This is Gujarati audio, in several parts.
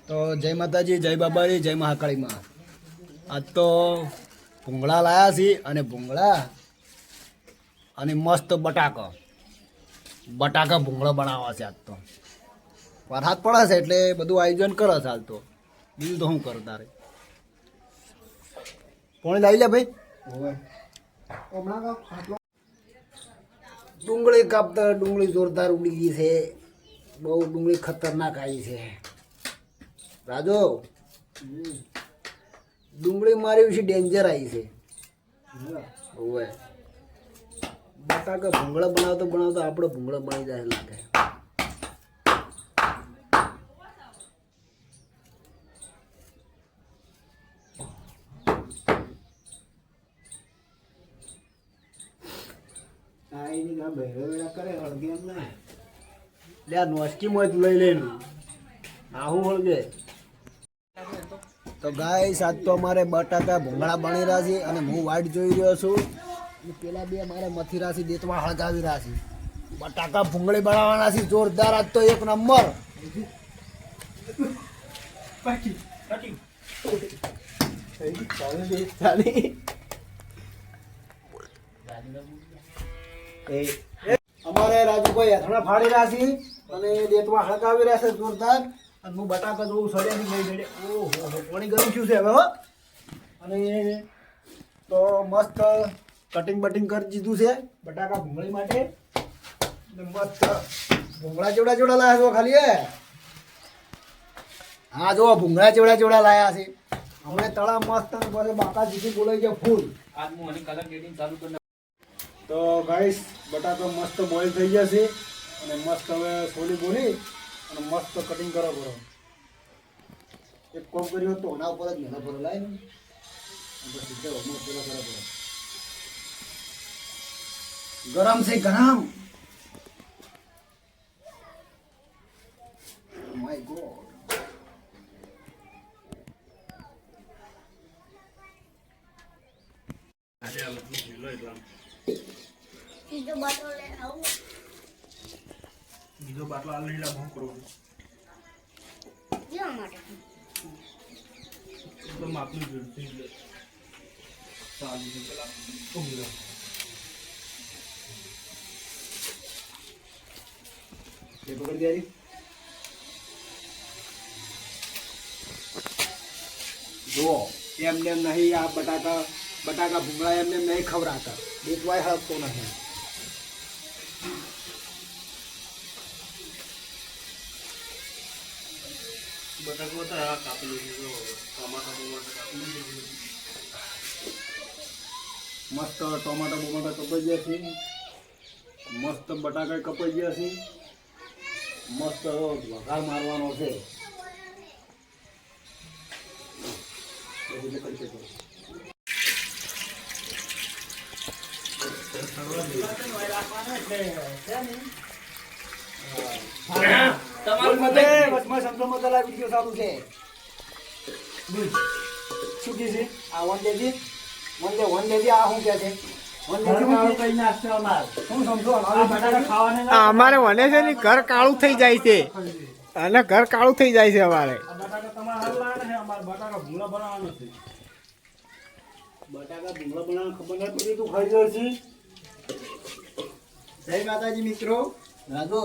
તો જય માતાજી, જય બાબાજી, જય મહાકાળી માં. આજ તો ભૂંગળા લાયા છીએ અને ભૂંગળા અને મસ્ત બટાકા ભૂંગળા બનાવવા છે. આજ તો વરસાદ પડે છે એટલે બધું આયોજન કરે છે. હાલ તો બીજું તો શું કરું તારે પાણી લાવી લે ભાઈ. ડુંગળી કાપતા ડુંગળી જોરદાર ઉડી ગઈ છે. બહુ ડુંગળી ખતરનાક આવી છે. રાજુ ડુંગળી મારી વિશે ડેન્જર આવી છે. હવે બટાકા ભૂંગળા બનાવતો આપણે ભૂંગળા બની જાય લાગે. નોસ્કીમાં લઈ લઈને આવું વળગે. તો ગાઈસ આજ તો અમારે બટાકા ભૂંગળા બની રહ્યા છે અને હું વાટ જોઈ રહ્યો છું. પેલા બે મારે મથીરા છે દેતમાં હળગાવી રહ્યા છે. બટાકા ભૂંગળી બનાવવાના છે જોરદાર. આજ તો એક નંબર. અમારે રાજુભાઈ હથણા ફાડી રહ્યા છે અને દેતમાં હળગાવી રહ્યા છે જોરદાર. અને હું બટાકા જોઉં સડે નહીં સડે. ઓહો પાણી ગરમ થયું છે હવે. અને તો મસ્ત કટિંગ બટિંગ કરી દીધું છે બટાકા ભૂંગળી માટે. મસ્ત ભૂંગળા ચેવડા લાયા છો ખાલી. હા જો ભૂંગળા ચેવડા લાયા છે. અમે તળા મસ્ત પછી બાકા જીથી બોલાઈ જાય ફૂલ. તો ગાઈસ બટાકા મસ્ત બોઇલ થઈ ગયા છે અને મસ્ત હવે સોલી બોલી અને મસ્ત કટિંગ કરો બરો. એક કોમ કર્યો તો ના ઉપર જ મેલા પર લાય ને સીધે ઓમો પેલા કરો બરો. ગરમ છે ગરમ. My God. બીજો બાટલો આ લઈ લા ભોંક કરો કેવા માટે તો માપનું જોડ થઈ ગયું. ચાલુ છે પેલા ઉંગલા એ પકડ દેરી. જો એમને નહીં આ બટાકા ભૂંગળા એમને નહીં ખવડાતા. દેખવાય હળગતો નહીં. મસ્ત ટોમાટા બોમાટા કપાઈ ગયા છે. મસ્ત બટાકા કપાઈ ગયા છે. મસ્ત વઘાર મારવાનો છે. અમારે વને છે ને ઘર કાળું થઈ જાય છે અને ઘર કાળું થઈ જાય છે અમારે. બટાકા ભૂંગળા બનાવવાનું ખબર નહીં પડી તું ખાઈ જશે. જય માતાજી મિત્રો. રાજુ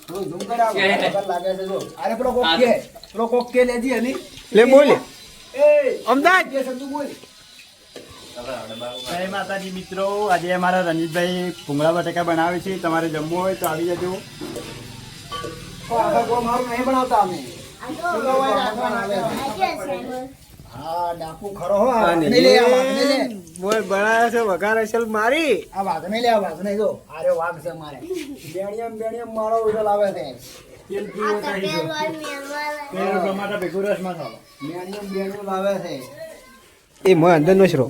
થોડું ઝૂમ કરાવો લાગે છે. જો અરે પેલો કોક કે લેજી હની લે બોલે એ અમદાવાદ કે સંતુ બોલ. જય માતાજી મિત્રો. આજે અમારા રણજીતભાઈ ભૂંગળા બટાકા બનાવે છે. તમારે જમવું હોય તો આવી જજો. મારું નહીં બનાવતા અમે. હા ડાકુ ખરો હો. બોલ બનાવે છે વઘાર અસલ મારી. આ વાઘ નહીં લે. આ વાઘ નહીં. જો આરે વાઘ છે મારે. બેણિયમ મારો ઉજલ આવે છે. ટમાટા ભેગું રસ મસાલો બેણિયમ લાવે છે. એ મો અંદર નો શરો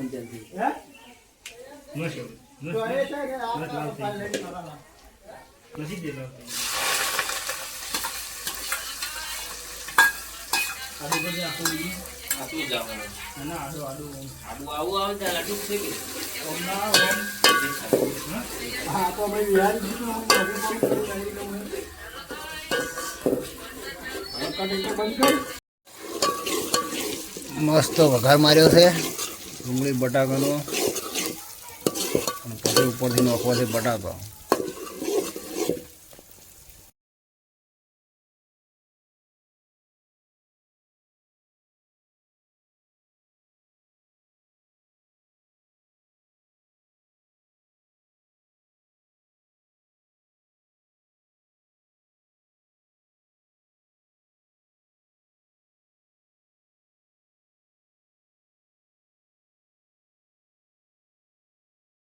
મસ્ત વઘાર માર્યો છે ડુંગળી બટાકાનો અને પછી ઉપરથી નાખવો છે બટાકા.